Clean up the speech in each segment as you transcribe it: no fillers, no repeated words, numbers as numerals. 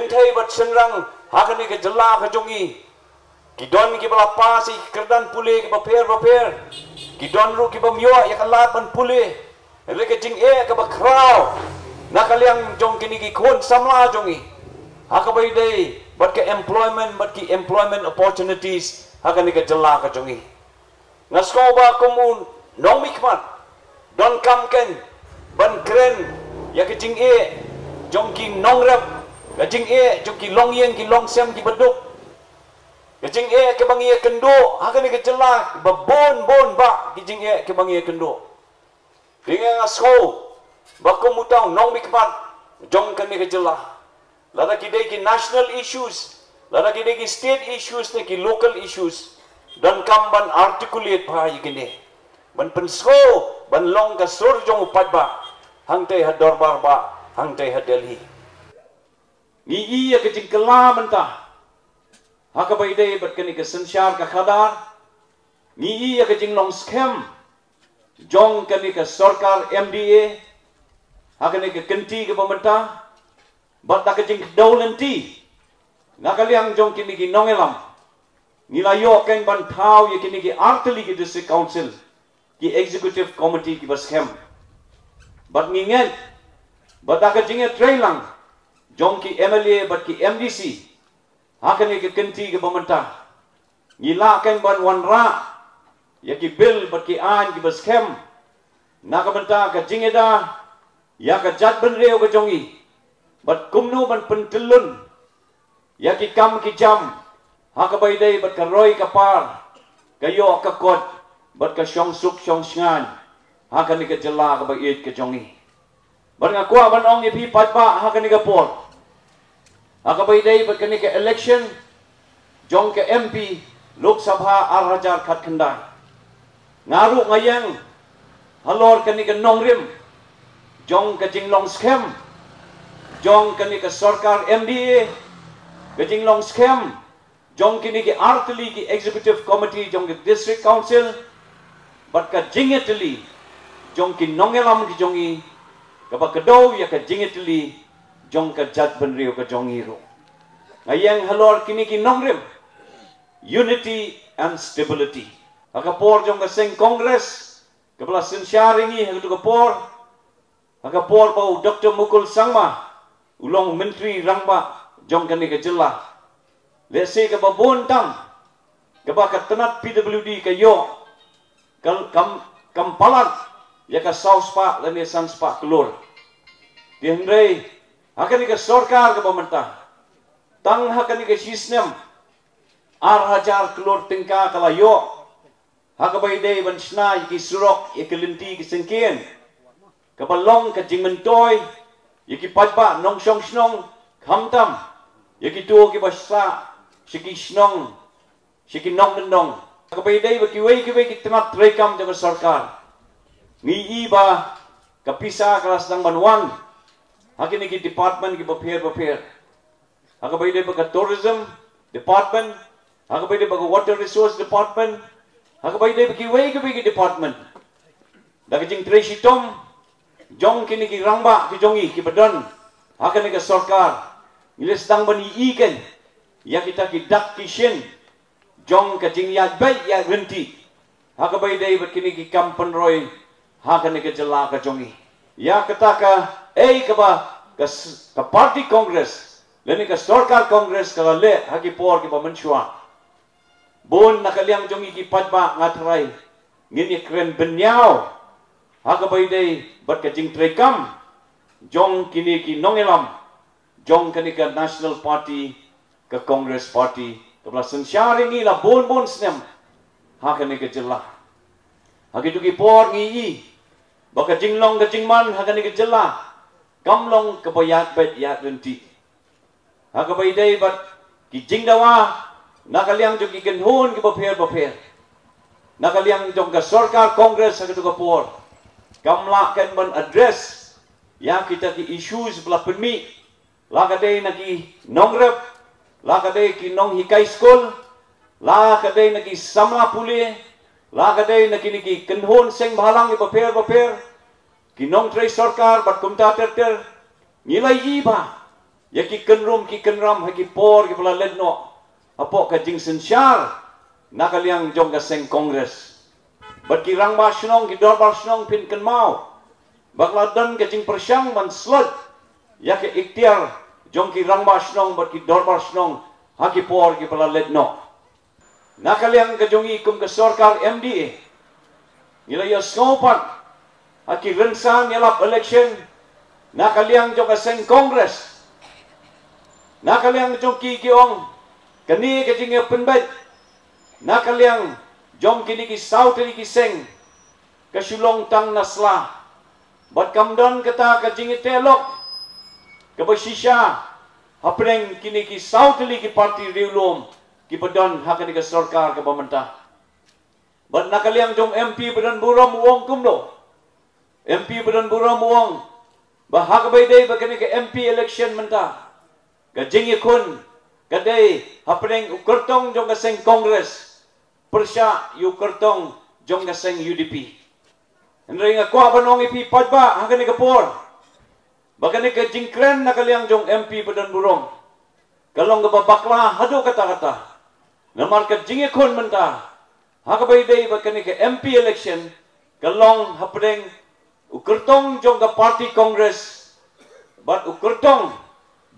Gentai bat senrang hakani ke jela ke jongi. Kidon ki bala pasi kerdan pule ki baper. Kidon ru ki bamyo ya kalat ban pule. Ele ke jing ke bakrau. Nakaliang jong kini ki kon samla jongi. Hakabai dei bat ke employment opportunities hakani ke jela ke jongi. Ngasko ba komun nong mikmat don kamken ban kren ya ke jing jong ki nong rap gajing jong ki long yen ki long sem ki beduk gajing ke bangi kendo hakani ke jela ba bon ba gajing ke bangi kendo dengan asko ba komutang nong mikmat jong kani ke jela lada ki dei ki national issues lada ki dei ki state issues ne ki local issues dan kamban articulate pa yigine ban pensko ban long ka sur jong upat ba hangte hadorbar ba hangte hadelhi ni iya ke jingkela mentah hakabai dei bat kani ke sensyar ka khadar ni iya ke jinglong scam jong kani ke sarkar MDA hakani ke kenti ke pemerintah bat tak ke jing dawlanti nakaliang jong kini ki nongelam nilayo ken ban thau ye kini ki arteli ki district council ki executive committee ki baskem bat ngingen bat tak ke jinge trailang jong ki MLA bat ki MDC hakani ke kenti ke pemerintah ngila ken ban wanra ya ki bill bat ki an ki baskem nakamenta ke jingeda ya ke jat ban reo ke jongi bat kumnu ban pentelun ya ki kam ki jam hakabai dei bat ka roi ka par kayo ka kot bat ka syong suk syong sngan hakani ke jela ka bait ke jongi bat nga kwa ban ong ipi patba hakani ka por hakabai dei bat kani ke election jong ke MP Lok Sabha Arhajar khat khandai ngaru ngayang halor kani ke nongrim jong ke jinglong scam jong kani ke sarkar MDA ke jinglong scam jong kini ki arteli ki executive committee jong ki district council bat ka jingeteli jong ki nongelam ki jongi ka ba kedo ya ka jingeteli jong ka jat benrio ka jongi ro ngayang halor kini ki nongrim unity and stability akapor jong ka sing congress ka bala sin sharingi ha ka por akapor bau Dr. Mukul Sangma ulong menteri rangba jong kani ka jela lese ke babon tam ke bakat tenat PWD ke yo kampalat ya ka saus pa lani sans pa kelur dihendrai hakani ke sarkar ke pemerintah tang hakani ke sistem Arhajar kelur tingka kala yo hakabai dei ban sna ki surok ye kelinti ki sengkien ke balong ke jingmentoy ye ki pajba nong song snong khamtam ye ki tu ki basa Siki snong, siki nong dendong. Kapai dai baki wei ki tenat rekam jaga sarkar. Ngi iba kapisa kelas nang banwan. Hakini ki department ki bapher. Hakapai dai baka tourism department. Hakapai dai baka water resource department. Hakapai dai baki wei ki department. Dagi jing tresi tom jong kini ki rangba ki jongi ki badan. Hakini ki sarkar. Ngiles dang bani iken. Ya kita kidak kishin jong ka jing ya bai ya renti hakabai dei bat kini ki kampan roy hakani ke jela ka jongi ya ketaka ka ba ka party congress leni ka sarkar congress ka le haki por ki ba menchua bon nakaliang jongi ki patba ngatrai ngini kren benyao hakabai dei bat ka jing trekam jong kini ki nongelam jong kani ka national party ke Congress Party ke belasan syari ni lah bon snem hakani ke jela haki tu ki por ngi baka jinglong ke jingman hakani ke jela kamlong ke bayat bet ya renti hakabai dei bat ki jingdawa nakaliang tu ki genhun ki bapher nakaliang jong ke sarkar Congress haki tu ke por kamla kan ban address ya kita ki issues bela penmi lakadei naki nongrep la kadai ki nong hikai school la kadai naki samla pule la kadai naki ki kenhon seng balang ki bapher ki nong trei sarkar bat kumta ter nilai iba Yaki kenrum ki kenram haki por ki pala ledno. Apok ka jing sensyar. Nakaliang jong ka seng kongres. Bat ki rang ba shnong ki dor bar shnong pin ken mau. Bakla dan ka jing persyang man slot. Yaki ikhtiar jong ki rang ba shnong bat ki dor bar shnong haki por ki pala ledno. Nakaliang ka jong ikum ka sorkar MDA. Nila ya skopan haki rensan yalap election. Nakaliang jong ka seng kongres. Nakaliang jong ki kiong kani ka jing penbait. Nakaliang jong kini ki sau tadi ki seng ka sulong tang nasla. Bat kamdan kata ka jing telok ka basisha hapreng kini ki sau tadi ki parti riulom ki badan hakani ka sarkar ka pemerintah. Bat nakaliang jong MP badan buram wong kumlo. MP badan buram wong bahak baydai bakani ka MP election mentah. Ka jing ikun kadai hapreng ukertong jong ka seng kongres. Persya yu kertong jong ka seng UDP. Henry nga kwa banong ipi padba hakani ka por. Bakani ka jingkren nakaliang jong MP badan buram. Kalong ka babakla hadu kata-kata. Namar ka jingikon mentah. Hakabay day bakani ka MP election kalong hapreng ukertong jong ka party congress. Bat ukertong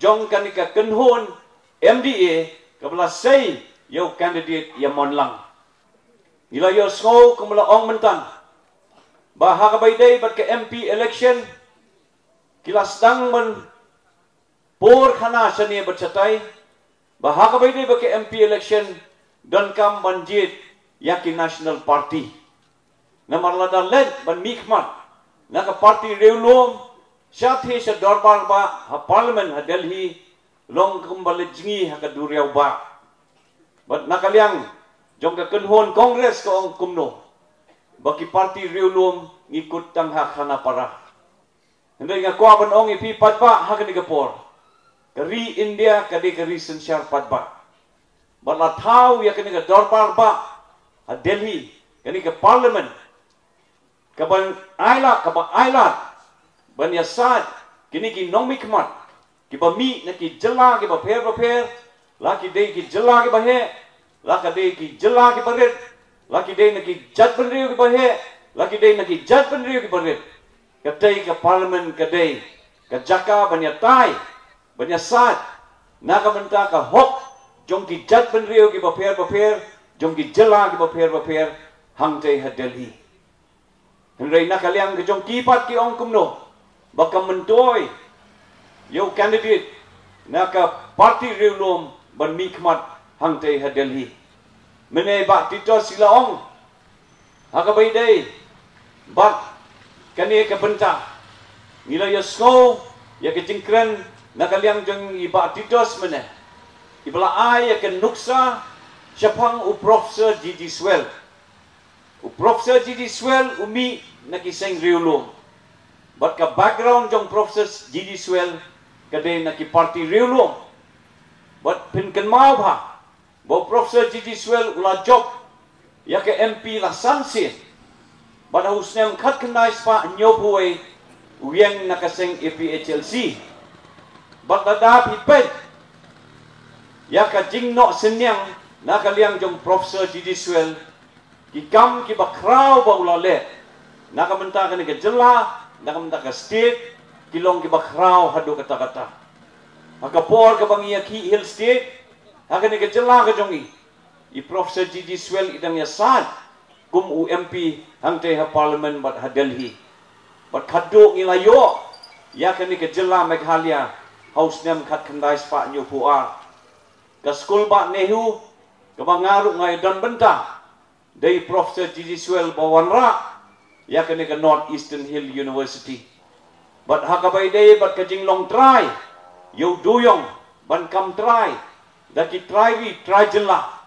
jong kani ka kenhon MDA kabla say yo candidate yamon lang. Nila yo sko kumula ong mentan. Baha kabay day bat ka MP election kilas dang man por khana sani batchatay. Baha kabay day bat ka MP election dan kam banjit yaki national party. Namarlada led ban mikmat naka party reulom syathe sa dorbar ba ha parliament ha Delhi long kumbale jingi ha kaduriaw ba. Bat nakaliang jong ka kenhon kongres ko ang kumno. Baki parti riulum ngikut tang hakana para. Henday nga kwa ban ong ipipat ba hakani kapor. Kari India kadi kari sensyar padba. Bala tau ya kani ka dorbar ba ha Delhi kani ka parliament. Kaban ailat ban yasad kini ki nong mikmat. Kiba mi na ki jela kiba per laki day ki jela kiba he laki day ki jela kiba red laki day na ki jat penriu kiba he laki day na ki jat penriu kiba red katay ka parliament kaday ka jaka banyatai banyasad nakamanta ka hok jong ki jat penriu kiba per jong ki jela kiba per hangtay ha Delhi. Henry nakaliang ka jong kipat ki ong kumno baka mentoy yo candidate naka parti riulom ban mikmat hangtay ha Delhi. Mene ba tito sila ong hakabay day bat kani ka benta nila yasko ya ke jingkren nakaliang jong iba titos mene ibala ay ya ke nuksa syapang u professor GD Swell umi nakiseng riulom bat ka background jong professor GD Swell kadai naki parti riulom bat pinkan mau ba bo professor GD Swell ula job ya ke MP la sansin bat husnem khat kanai spa nyobuai uyang nakaseng APHLC bat dadap hipet ya ka jingno senyang nakaliang jong professor GD Swell kikam ki bakrau ba ula le nakamenta kan ke jela nakamenta ka state kilong kibakraw hadu kata-kata. Makapor kabang iya ki Hill State, hagan ni kajala ka jongi. I Professor GD Swell idang yasad, kum UMP hangtay ha Parliament bat ha Delhi. Bat kaduk nilayo, yakan ni kajala Meghalaya, House nem kat kanday spa nyo puar. Ka school ba Nehu, kabang ngaruk ngay dan benta. Day Professor GD Swell bawanra, yakan ni ka Northeastern Hill University. Bat hakabay day bat kajing long try yo duyong ban kam try daki try jela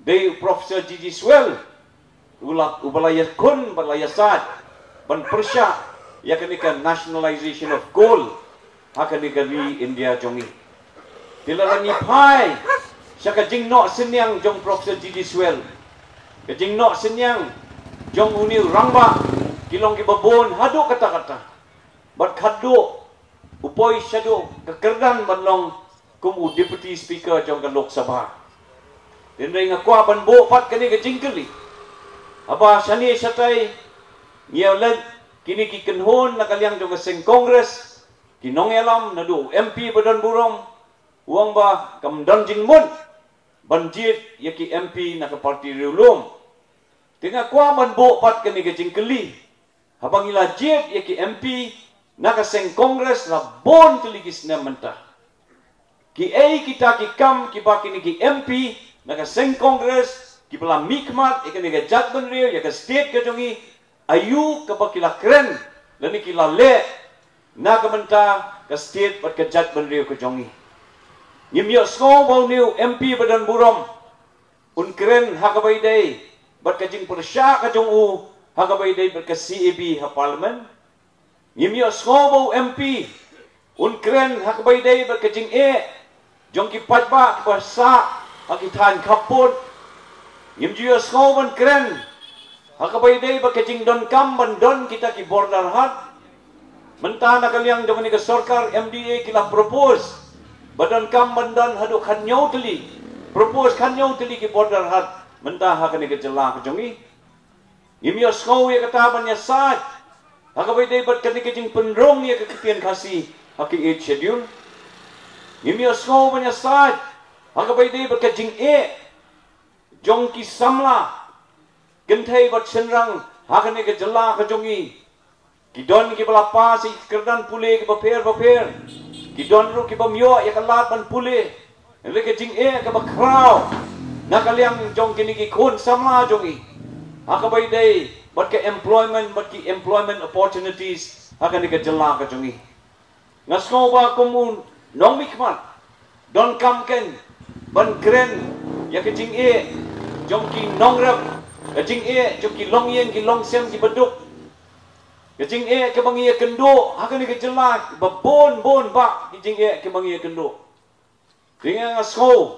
day Professor GD Swell ulap ubalaya kun balaya sad ban persya yakanika nationalization of coal hakanika ri India jongi tilarani pai sya kajing no senyang jong Professor GD Swell kajing no senyang jong uni rangba kilong kibabon hadu kata-kata bat khaddo upoi syado kekerdan banlong kumu deputy speaker jong ka Lok Sabha. Den ring akwa ban bo pat kani ka jingkeli. Aba sani satai ngialan kini ki kenhon nakaliang jong ka sing Congress kinong elam nadu MP badan burom uang ba kam don jingmun banjit yaki MP na ka parti riulum. Tengah kwa ban bo pat kani ka jingkeli. Habang ila jet yaki MP nakaseng Kongres la bon teligis na mentah. Ki ay kita ki kam ki baki ni ki MP nakaseng Kongres ki bala mikmat ikan ni ka judgment real ya ka state ka jongi ayu ka bakila kren lani ki la le na ka mentah ka state pat ka judgment real ka jongi. Nyimyo sko bau niu MP badan burom un kren hakabay day bat ka jing persya ka jong u hakabay day bat ka CAB ha parliament. Yimyo skobo MP unkren hakbay day berkejing jong ki patba ki sa akitan kaput yimyo skobo unkren hakbay day berkejing don kam bandon kita ki border hat mentah nakaliang jong ni ka sarkar MDA kila propose badon kam bandon hadu khanyo teli propose khanyo teli ki border hat mentah hakani ka jela ka jongi yimyo skobo ya kataban ya sat hakabay day bat kani kajing penrong ya kekitian kasih haki 8 schedule. Yimyo sko banya sad. Hakabay day bat kajing jong ki samla. Gentay bat senrang hakani ka jala ka jongi. Kidon ki balapa si kerdan pule ki baper. Kidon ru ki bamyo ya kalat ban pule. Ele kajing ka bakraw. Nakaliang jong kini ki kun samla jongi. Hakabay day but ke employment opportunities akan dikejala ke jongi ngasko ba kumun nong mikmat don kamken ban kren ya ke jing jong ki nongrap ke jing jong ki long yen ki long sem ki beduk ke jing ke bangi kendo akan dikejala ba bon ba ki jing ke bangi kendo dengan ngasko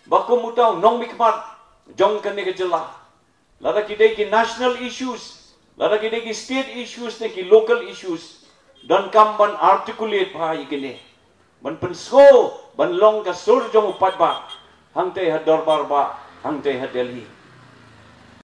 ba kumutau nong mikmat jong kan dikejala lada kidai ki national issues, lada kidai ki state issues, ne ki local issues, dan kam ban articulate pa ikene, ban pensko, ban long ka sur jong upat ba, hang te had dorbar ba, hang te had Delhi.